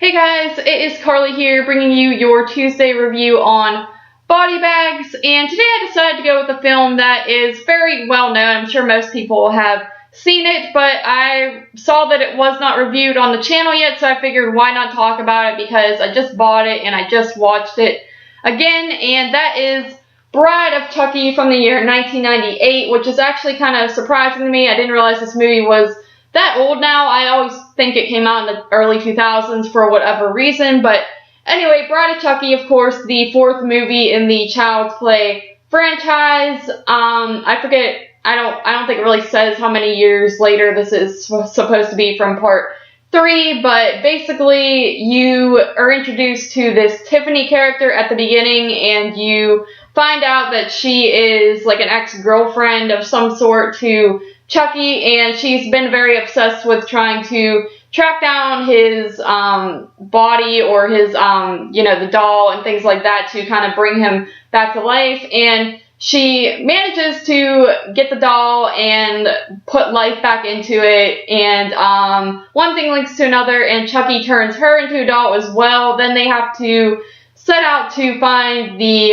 Hey guys, it is Carly here bringing you your Tuesday review on body bags, and today I decided to go with a film that is very well known. I'm sure most people have seen it, but I saw that it was not reviewed on the channel yet, so I figured why not talk about it because I just bought it and I just watched it again, and that is Bride of Chucky from the year 1998, which is actually kind of surprising to me. I didn't realize this movie was that old now. I always think it came out in the early 2000s for whatever reason, but anyway, Bride of Chucky, of course, the fourth movie in the Child's Play franchise. I forget, I don't think it really says how many years later this is supposed to be from part 3, but basically you are introduced to this Tiffany character at the beginning, and you find out that she is like an ex-girlfriend of some sort to Chucky, and she's been very obsessed with trying to track down his body or his, the doll and things like that to kind of bring him back to life. And she manages to get the doll and put life back into it. And one thing links to another, and Chucky turns her into a doll as well. Then they have to set out to find the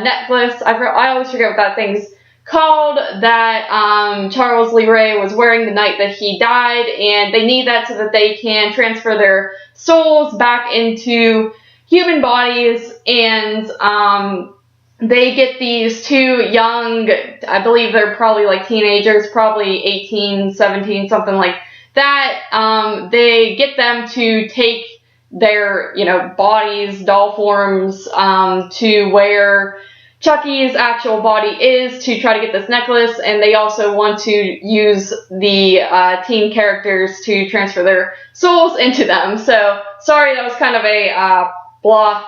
necklace. I always forget what that thing's called, that Charles Lee Ray was wearing the night that he died, and they need that so that they can transfer their souls back into human bodies. And they get these two young, I believe they're probably like teenagers, probably 18, 17, something like that. They get them to take their, bodies, doll forms, to where Chucky's actual body is, to try to get this necklace, and they also want to use the teen characters to transfer their souls into them. So, sorry, that was kind of a plot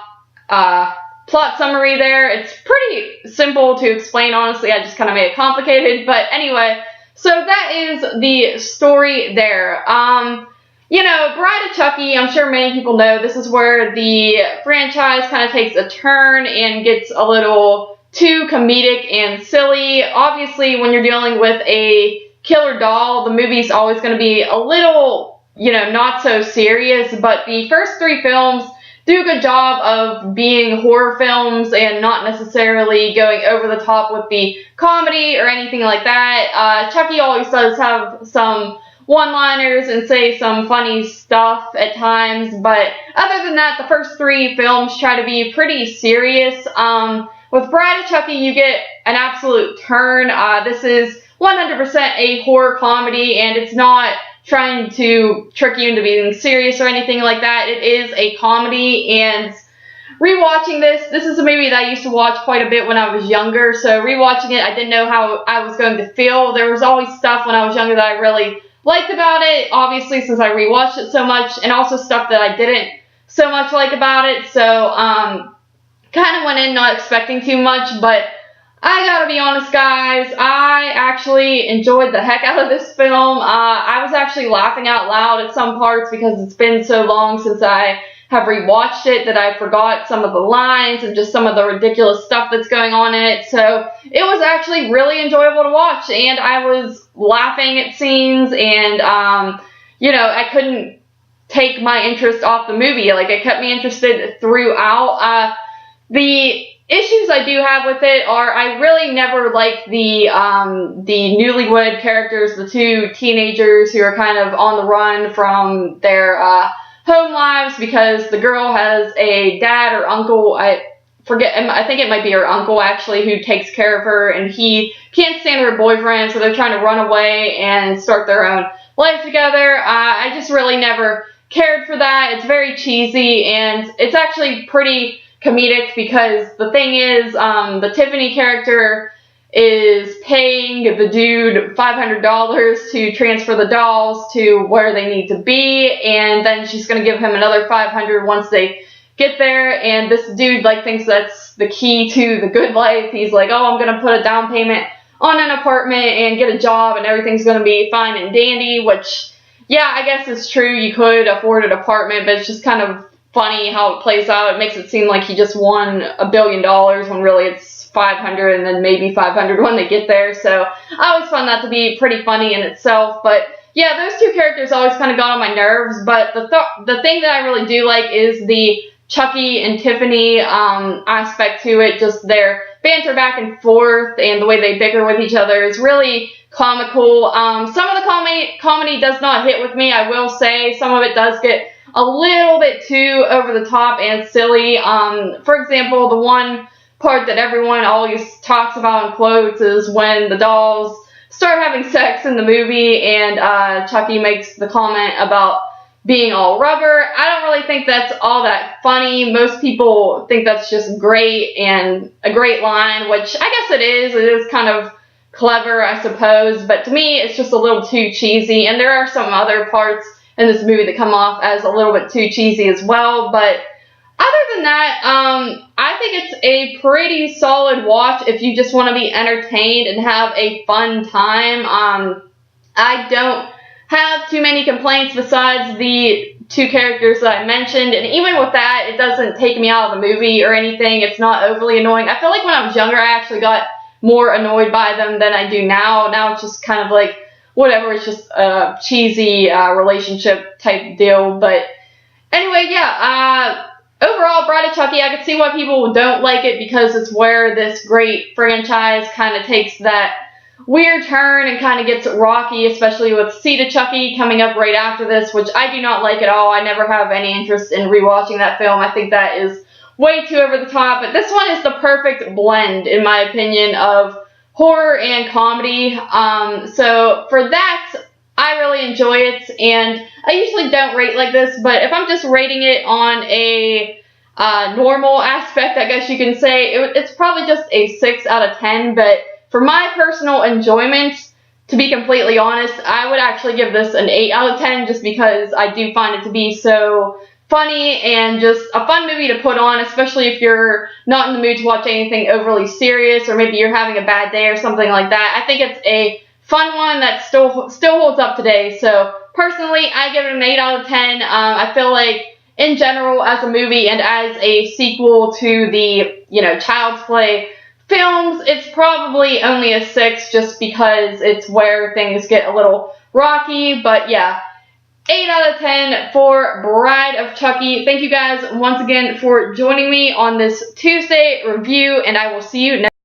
summary there. It's pretty simple to explain, honestly. I just kind of made it complicated, but anyway, so that is the story there. Bride of Chucky, I'm sure many people know, this is where the franchise kind of takes a turn and gets a little too comedic and silly. Obviously, when you're dealing with a killer doll, the movie's always going to be a little, not so serious, but the first 3 films do a good job of being horror films and not necessarily going over the top with the comedy or anything like that. Chucky always does have some one-liners and say some funny stuff at times, but other than that, the first 3 films try to be pretty serious. With Bride of Chucky, you get an absolute turn. This is 100% a horror comedy, and it's not trying to trick you into being serious or anything like that. It is a comedy, and rewatching this is a movie that I used to watch quite a bit when I was younger, so rewatching it, I didn't know how I was going to feel. There was always stuff when I was younger that I really liked about it, obviously, since I rewatched it so much, and also stuff that I didn't so much like about it, so kind of went in not expecting too much, but I gotta be honest, guys, I actually enjoyed the heck out of this film. I was actually laughing out loud at some parts because it's been so long since I have rewatched it that I forgot some of the lines and just some of the ridiculous stuff that's going on in it. So it was actually really enjoyable to watch, and I was laughing at scenes, and I couldn't take my interest off the movie. Like, it kept me interested throughout. The issues I do have with it are I really never liked the newlywed characters, the 2 teenagers who are kind of on the run from their home lives because the girl has a dad or uncle, I think it might be her uncle actually, who takes care of her, and he can't stand her boyfriend, so they're trying to run away and start their own life together. I just really never cared for that. It's very cheesy, and it's actually pretty comedic because the thing is, the Tiffany character is paying the dude $500 to transfer the dolls to where they need to be, and then she's going to give him another $500 once they get there, and this dude thinks that's the key to the good life. He's like, oh, I'm going to put a down payment on an apartment and get a job and everything's going to be fine and dandy, which, yeah, I guess it's true, you could afford an apartment, but it's just kind of funny how it plays out. It makes it seem like he just won $1 billion when really it's 500 and then maybe 500 when they get there. So I always found that to be pretty funny in itself. But yeah, those two characters always kind of got on my nerves, but the thing that I really do like is the Chucky and Tiffany aspect to it. Just their banter back and forth and the way they bicker with each other is really comical. Some of the comedy does not hit with me, I will say. Some of it does get a little bit too over the top and silly. For example, the one part that everyone always talks about and quotes is when the dolls start having sex in the movie and Chucky makes the comment about being all rubber. I don't really think that's all that funny. Most people think that's just great and a great line, which I guess it is. It is kind of clever, I suppose, but to me it's just a little too cheesy, and there are some other parts in this movie that come off as a little bit too cheesy as well, but other than that, I think it's a pretty solid watch if you just want to be entertained and have a fun time. I don't have too many complaints besides the two characters that I mentioned, and even with that, it doesn't take me out of the movie or anything. It's not overly annoying. I feel like when I was younger, I actually got more annoyed by them than I do now. Now it's just kind of like, whatever, it's just a cheesy relationship type deal. But anyway, yeah, overall, Bride of Chucky, I can see why people don't like it because it's where this great franchise kind of takes that weird turn and kind of gets rocky, especially with Seed of Chucky coming up right after this, which I do not like at all. I never have any interest in rewatching that film. I think that is way too over the top, but this one is the perfect blend, in my opinion, of horror and comedy. So for that, I really enjoy it, and I usually don't rate like this, but if I'm just rating it on a normal aspect, I guess you can say, it's probably just a 6 out of 10, but for my personal enjoyment, to be completely honest, I would actually give this an 8 out of 10 just because I do find it to be so funny and just a fun movie to put on, especially if you're not in the mood to watch anything overly serious or maybe you're having a bad day or something like that. I think it's a fun one that still holds up today. So personally, I give it an 8 out of 10. I feel like in general as a movie and as a sequel to the, Child's Play films, it's probably only a 6 just because it's where things get a little rocky. But yeah, 8 out of 10 for Bride of Chucky. Thank you guys once again for joining me on this Tuesday review, and I will see you next